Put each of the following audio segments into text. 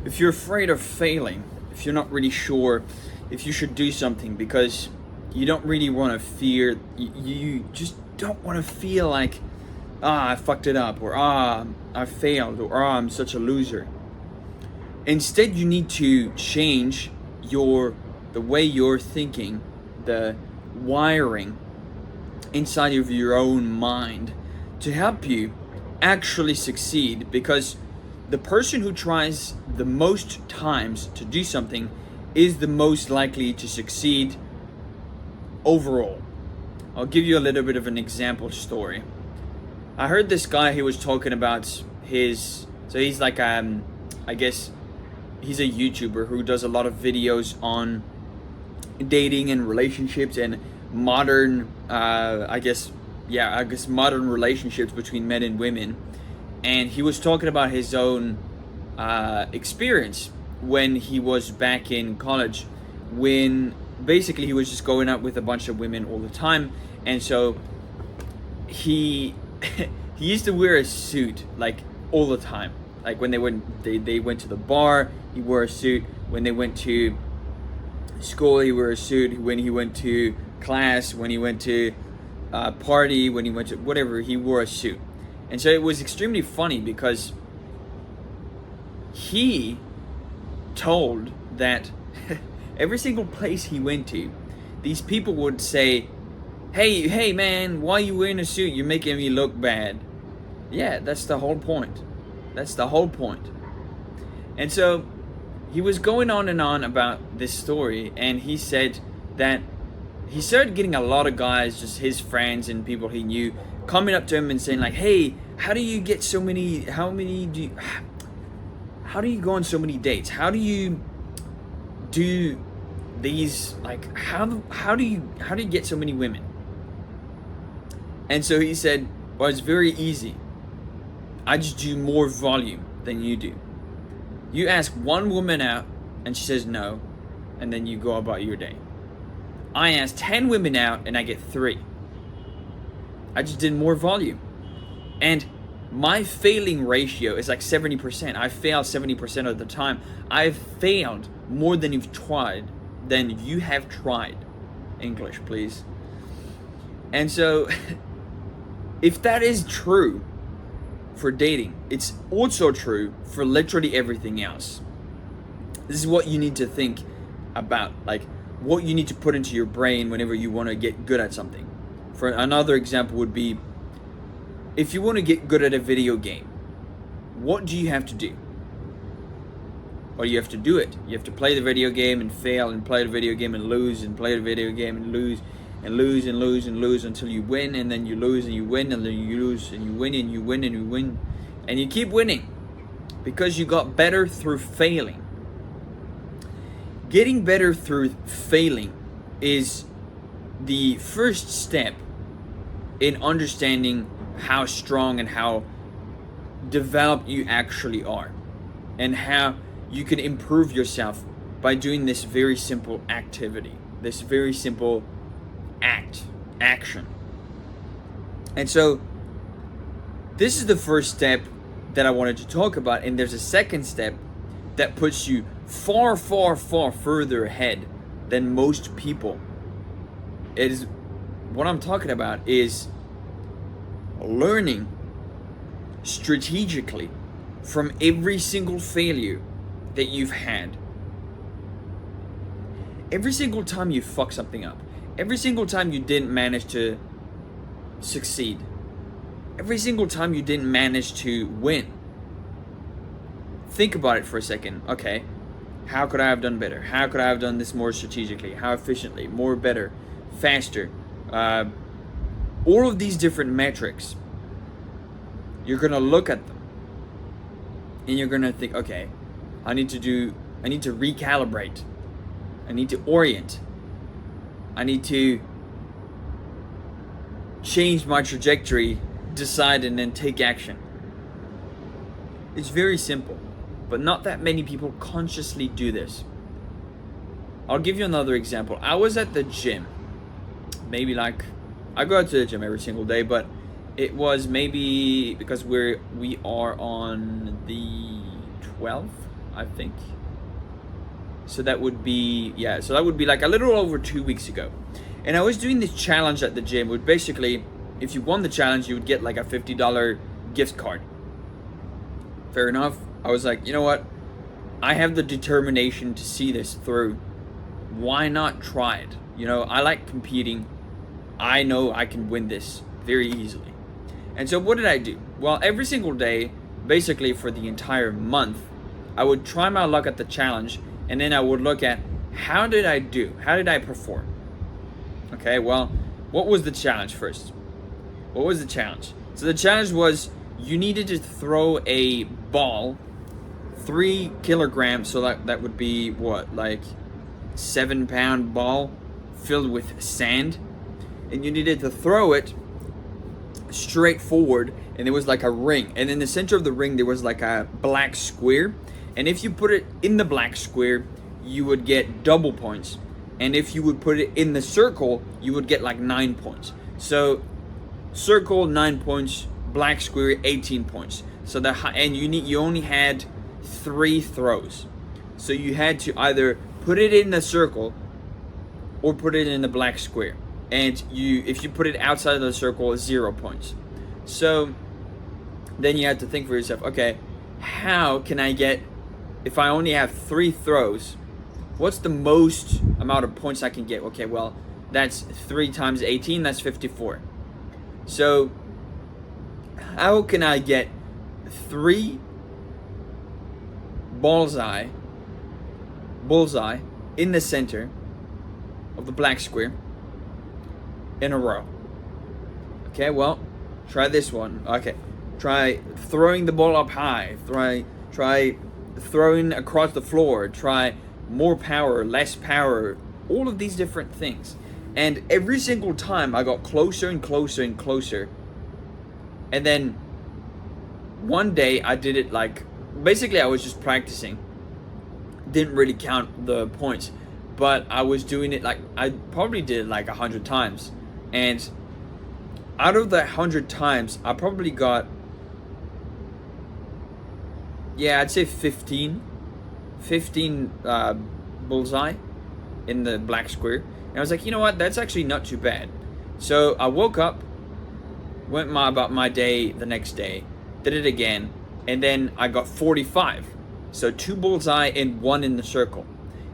if you're afraid of failing, if you're not really sure if you should do something because you don't really want to fear, you just don't want to feel like, I fucked it up, or I failed, or I'm such a loser. Instead, you need to change the way you're thinking, the wiring inside of your own mind to help you actually succeed, because the person who tries the most times to do something is the most likely to succeed overall. I'll give you a little bit of an example story. I heard this guy, he was talking about so he's like, I guess he's a YouTuber who does a lot of videos on dating and relationships and modern, I guess modern relationships between men and women. And he was talking about his own experience when he was back in college, when basically he was just going out with a bunch of women all the time. And so he he used to wear a suit like all the time. Like when they went to the bar, he wore a suit. When they went to school, he wore a suit. When he went to class, when he went to party, when he went to whatever, he wore a suit. And so it was extremely funny because he told that every single place he went to, these people would say, hey man, why are you wearing a suit? You're making me look bad. Yeah, that's the whole point. That's the whole point. And so he was going on and on about this story, and he said that he started getting a lot of guys, just his friends and people he knew, coming up to him and saying like, hey, how do you get so many, how do you go on so many dates? How do you do these, like, how do you get so many women? And so he said, well, it's very easy. I just do more volume than you do. You ask one woman out and she says no, and then you go about your day. I ask 10 women out and I get 3. I just did more volume. And my failing ratio is like 70%. I fail 70% of the time. I've failed more than you have tried. English, please. And so, if that is true for dating, it's also true for literally everything else. This is what you need to think about, like what you need to put into your brain whenever you want to get good at something. For another example would be, if you want to get good at a video game, what do you have to do? Well, you have to do it. You have to play the video game and fail, and play the video game and lose, and play the video game and lose, and lose and lose and lose until you win, and then you lose and you win, and then you lose and you win and you win and you win, and you keep winning because you got better through failing. Getting better through failing is the first step in understanding how strong and how developed you actually are, and how you can improve yourself by doing this very simple activity, this very simple action. And so this is the first step that I wanted to talk about, and there's a second step that puts you far further ahead than most people. It is, what I'm talking about is learning strategically from every single failure that you've had. Every single time you fuck something up, every single time you didn't manage to succeed, every single time you didn't manage to win, think about it for a second. Okay, how could I have done better? How could I have done this more strategically? How efficiently? More better? Faster? All of these different metrics, you're gonna look at them and you're gonna think, okay, I need to recalibrate. I need to orient. I need to change my trajectory, decide, and then take action. It's very simple, but not that many people consciously do this. I'll give you another example. I was at the gym. Maybe like, I go out to the gym every single day, but it was maybe because we are on the 12th, I think. So that would be, yeah, so that would be like a little over 2 weeks ago. And I was doing this challenge at the gym, which basically, if you won the challenge, you would get like a $50 gift card. Fair enough. I was like, you know what? I have the determination to see this through. Why not try it? You know, I like competing. I know I can win this very easily. And so what did I do? Well, every single day, basically for the entire month, I would try my luck at the challenge, and then I would look at how did I do? How did I perform? Okay, well, what was the challenge first? What was the challenge? So the challenge was you needed to throw a ball 3 kilograms, so that would be what, like 7-pound ball filled with sand, and you needed to throw it straight forward, and there was like a ring, and in the center of the ring there was like a black square, and if you put it in the black square you would get double points, and if you would put it in the circle you would get like 9 points. So circle 9 points, black square 18 points. So you only had 3 throws, so you had to either put it in the circle or put it in the black square, and if you put it outside of the circle, 0 points. So then you had to think for yourself, okay, how can I get, if I only have 3 throws, what's the most amount of points I can get? Okay, well, that's 3 times 18, that's 54. So how can I get 3 bullseye in the center of the black square in a row? Okay, well, try this one. Okay, try throwing the ball up high, try throwing across the floor, try more power, less power, all of these different things. And every single time I got closer and closer and closer. And then one day I did it like, basically I was just practicing. Didn't really count the points, but I was doing it like, I probably did it like 100 times. And out of the 100 times, I probably got, yeah, I'd say 15 bullseye in the black square. And I was like, you know what, that's actually not too bad. So I woke up, went about my day the next day, did it again, and then I got 45. So 2 bullseye and 1 in the circle.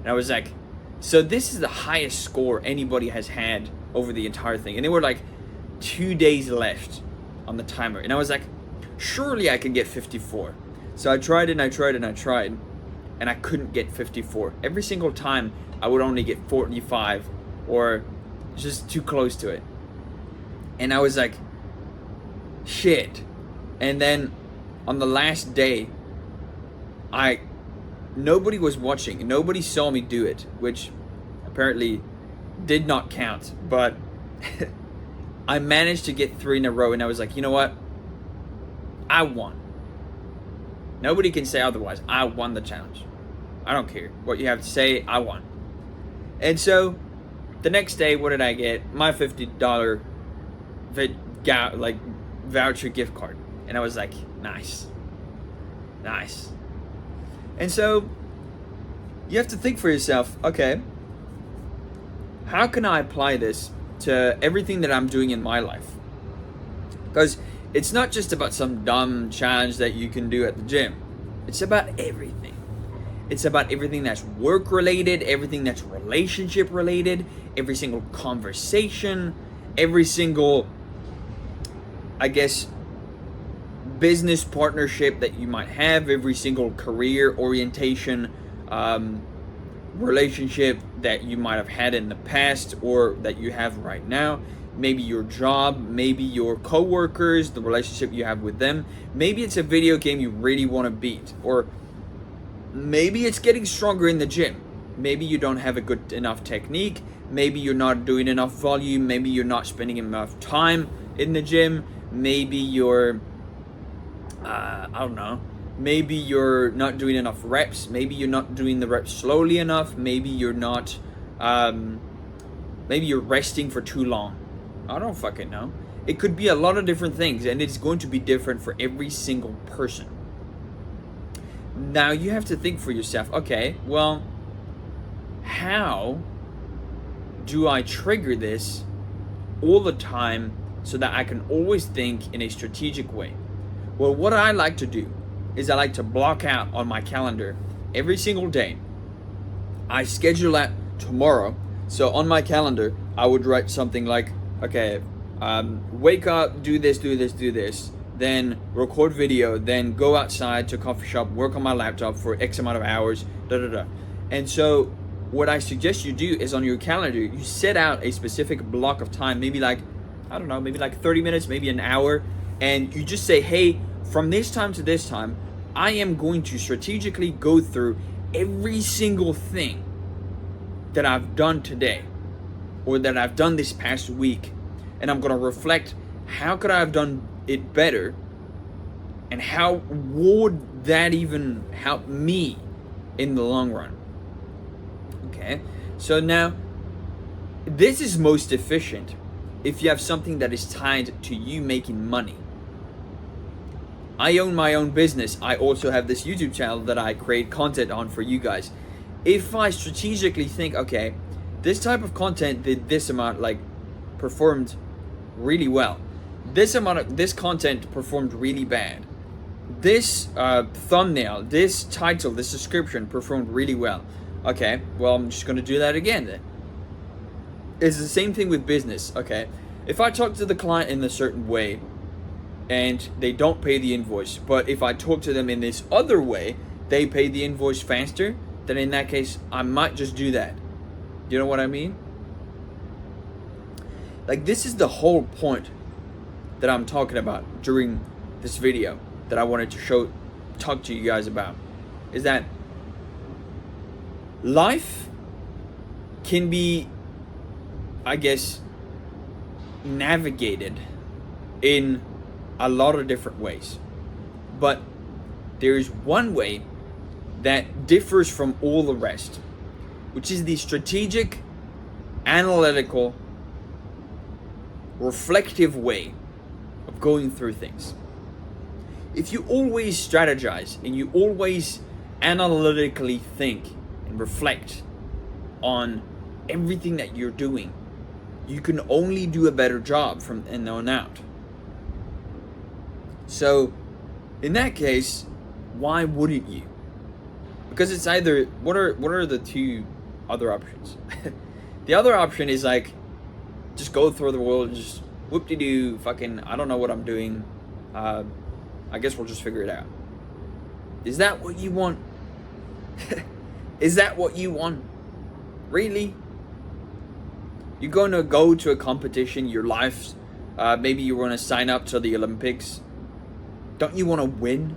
And I was like, so this is the highest score anybody has had over the entire thing. And there were like 2 days left on the timer. And I was like, surely I can get 54. So I tried and I tried and I tried, and I couldn't get 54. Every single time I would only get 45 or just too close to it. And I was like, shit. And then on the last day, nobody was watching. Nobody saw me do it, which apparently did not count. But I managed to get 3 in a row, and I was like, you know what? I won. Nobody can say otherwise. I won the challenge. I don't care what you have to say. I won. And so the next day, what did I get? My $50 voucher gift card. And I was like, nice. And so you have to think for yourself, okay, how can I apply this to everything that I'm doing in my life? Because it's not just about some dumb challenge that you can do at the gym. It's about everything. It's about everything that's work related, everything that's relationship related, every single conversation, every single, I guess, business partnership that you might have, every single career orientation, relationship that you might have had in the past or that you have right now. Maybe your job, maybe your co-workers, the relationship you have with them. Maybe it's a video game you really want to beat, or maybe it's getting stronger in the gym. Maybe you don't have a good enough technique. Maybe you're not doing enough volume. Maybe you're not spending enough time in the gym. Maybe you're, I don't know. Maybe you're not doing enough reps. Maybe you're not doing the reps slowly enough. Maybe you're not, maybe you're resting for too long. I don't fucking know. It could be a lot of different things, and it's going to be different for every single person. now you have to think for yourself, okay, well, how do I trigger this all the time so that I can always think in a strategic way? Well, what I like to do is I like to block out on my calendar every single day. I schedule that tomorrow. So on my calendar, I would write something like, okay, wake up, do this, then record video, then go outside to a coffee shop, work on my laptop for X amount of hours, And so what I suggest you do is on your calendar, you set out a specific block of time, maybe like 30 minutes, maybe an hour, and you just say, hey, from this time to this time, I am going to strategically go through every single thing that I've done today or that I've done this past week, and I'm going to reflect how could I have done it better, and how would that even help me in the long run. Okay, so now this is most efficient if you have something that is tied to you making money. I own my own business. I also have this YouTube channel that I create content on for you guys. If I strategically think, okay, this type of content did this amount, like performed really well. This content performed really bad. This thumbnail, this title, this description performed really well. Okay, well, I'm just gonna do that again then. It's the same thing with business, okay? If I talk to the client in a certain way and they don't pay the invoice, but if I talk to them in this other way, they pay the invoice faster, then in that case, I might just do that. You know what I mean? Like, this is the whole point that I'm talking about during this video that I wanted to talk to you guys about, is that life can be, I guess, navigated in a lot of different ways. But there is one way that differs from all the rest, which is the strategic, analytical, reflective way of going through things. If you always strategize and you always analytically think and reflect on everything that you're doing, you can only do a better job from then on out. So in that case, why wouldn't you? Because it's either, what are the two other options? The other option is like, just go through the world and just whoop-de-doo, fucking, I don't know what I'm doing. I guess we'll just figure it out. Is that what you want? Is that what you want? Really? You're going to go to a competition, your life's, maybe you want to sign up to the Olympics. Don't you want to win?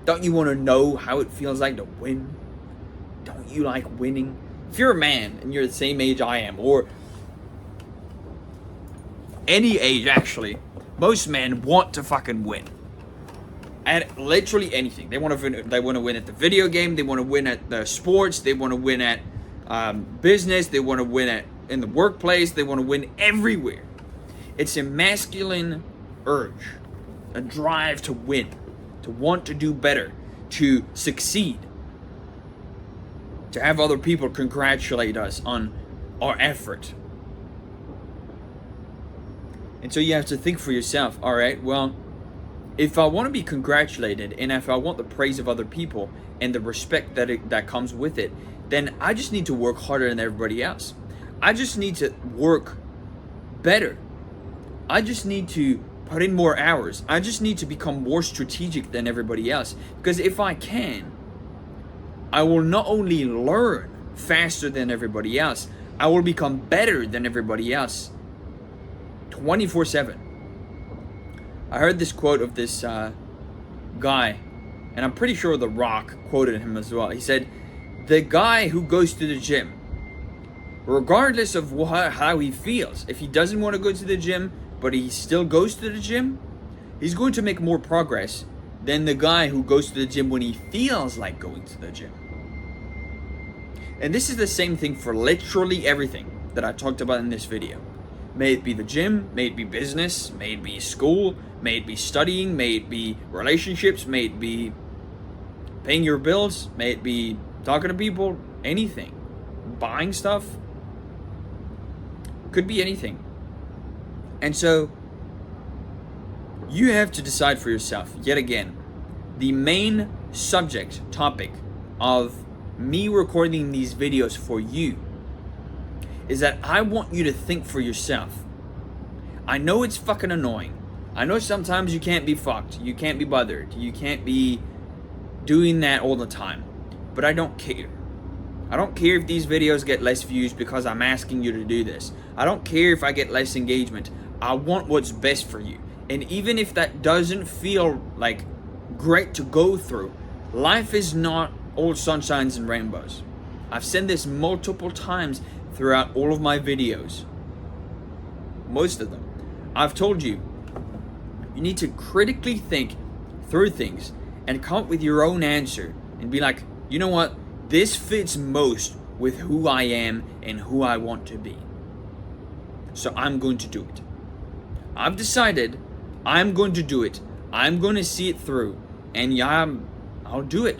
Don't you want to know how it feels like to win? Don't you like winning? If you're a man and you're the same age I am, or any age actually, most men want to fucking win. At literally anything. They want to win at the video game, they want to win at the sports, they want to win at business, they want to win in the workplace, they want to win everywhere. It's a masculine urge, a drive to win, to want to do better, to succeed, to have other people congratulate us on our effort. And so you have to think for yourself, all right, well, if I want to be congratulated and if I want the praise of other people and the respect that comes with it, then I just need to work harder than everybody else. I just need to work better. I just need to put in more hours. I just need to become more strategic than everybody else. Because if I can, I will not only learn faster than everybody else, I will become better than everybody else 24/7. I heard this quote of this guy, and I'm pretty sure The Rock quoted him as well. He said, the guy who goes to the gym, regardless of how he feels, if he doesn't want to go to the gym, but he still goes to the gym, he's going to make more progress than the guy who goes to the gym when he feels like going to the gym. And this is the same thing for literally everything that I talked about in this video. May it be the gym, may it be business, may it be school, may it be studying, may it be relationships, may it be paying your bills, may it be talking to people, anything, buying stuff, could be anything. And so you have to decide for yourself, yet again, the main subject topic of me recording these videos for you is that I want you to think for yourself. I know it's fucking annoying. I know sometimes you can't be fucked, you can't be bothered, you can't be doing that all the time, but I don't care. I don't care if these videos get less views because I'm asking you to do this. I don't care if I get less engagement. I want what's best for you. And even if that doesn't feel like great to go through, life is not all sunshines and rainbows. I've said this multiple times throughout all of my videos. Most of them. I've told you, you need to critically think through things and come up with your own answer and be like, you know what? This fits most with who I am and who I want to be. So I'm going to do it. I've decided I'm going to do it. I'm going to see it through. And yeah, I'll do it.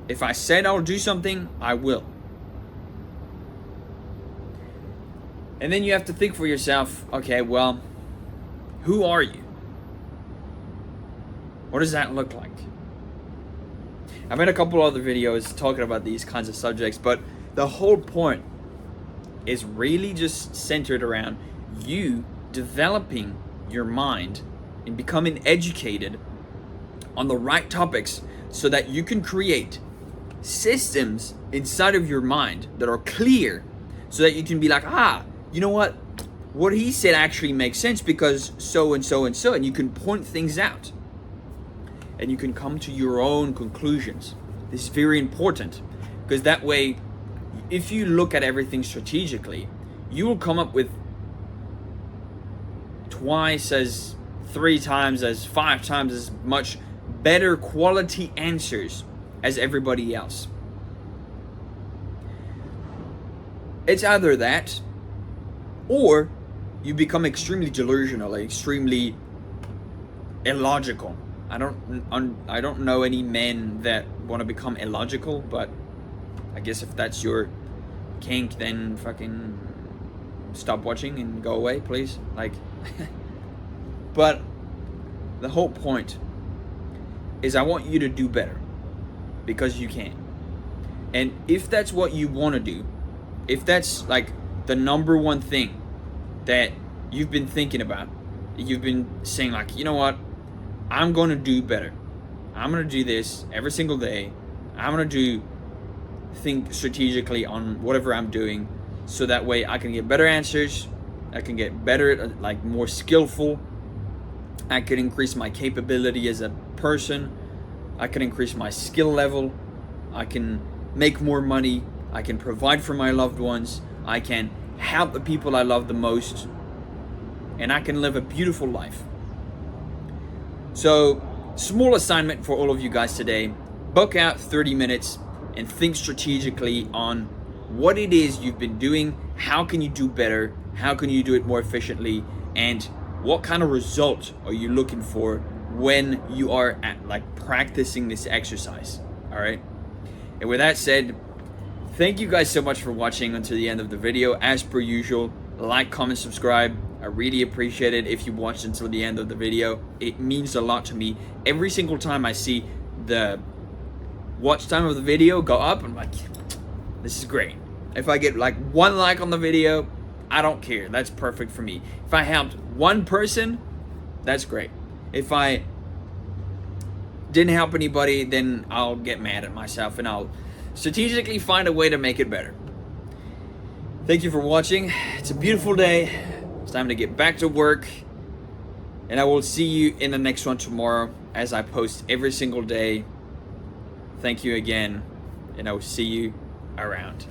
If I said I'll do something, I will. And then you have to think for yourself, okay, well, who are you? What does that look like? I've made a couple other videos talking about these kinds of subjects, but the whole point is really just centered around you developing your mind and becoming educated on the right topics so that you can create systems inside of your mind that are clear so that you can be like, you know what he said actually makes sense because so and so and so, and you can point things out and you can come to your own conclusions. This is very important because that way, if you look at everything strategically, you will come up with twice as, 3 times as, 5 times as much better quality answers as everybody else. It's either that or you become extremely delusional, extremely illogical. I don't know any men that want to become illogical, but I guess if that's your kink, then fucking stop watching and go away, please. But the whole point is I want you to do better because you can. And if that's what you want to do, if that's like the number one thing that you've been thinking about, you've been saying like, you know what, I'm going to do better. I'm going to do this every single day. I'm going to think strategically on whatever I'm doing so that way I can get better answers. I can get better, like more skillful. I can increase my capability as a person. I can increase my skill level. I can make more money. I can provide for my loved ones. I can help the people I love the most. And I can live a beautiful life. So, small assignment for all of you guys today. Book out 30 minutes and think strategically on what it is you've been doing. How can you do better? How can you do it more efficiently? And what kind of result are you looking for when you are practicing this exercise? All right. And with that said, thank you guys so much for watching until the end of the video. As per usual, like, comment, subscribe. I really appreciate it if you watched until the end of the video. It means a lot to me. Every single time I see the watch time of the video go up, I'm like, this is great. If I get like 1 like on the video, I don't care. That's perfect for me. If I helped one person, that's great. If I didn't help anybody, then I'll get mad at myself and I'll strategically find a way to make it better. Thank you for watching. It's a beautiful day. It's time to get back to work. And I will see you in the next one tomorrow as I post every single day. Thank you again, and I will see you around.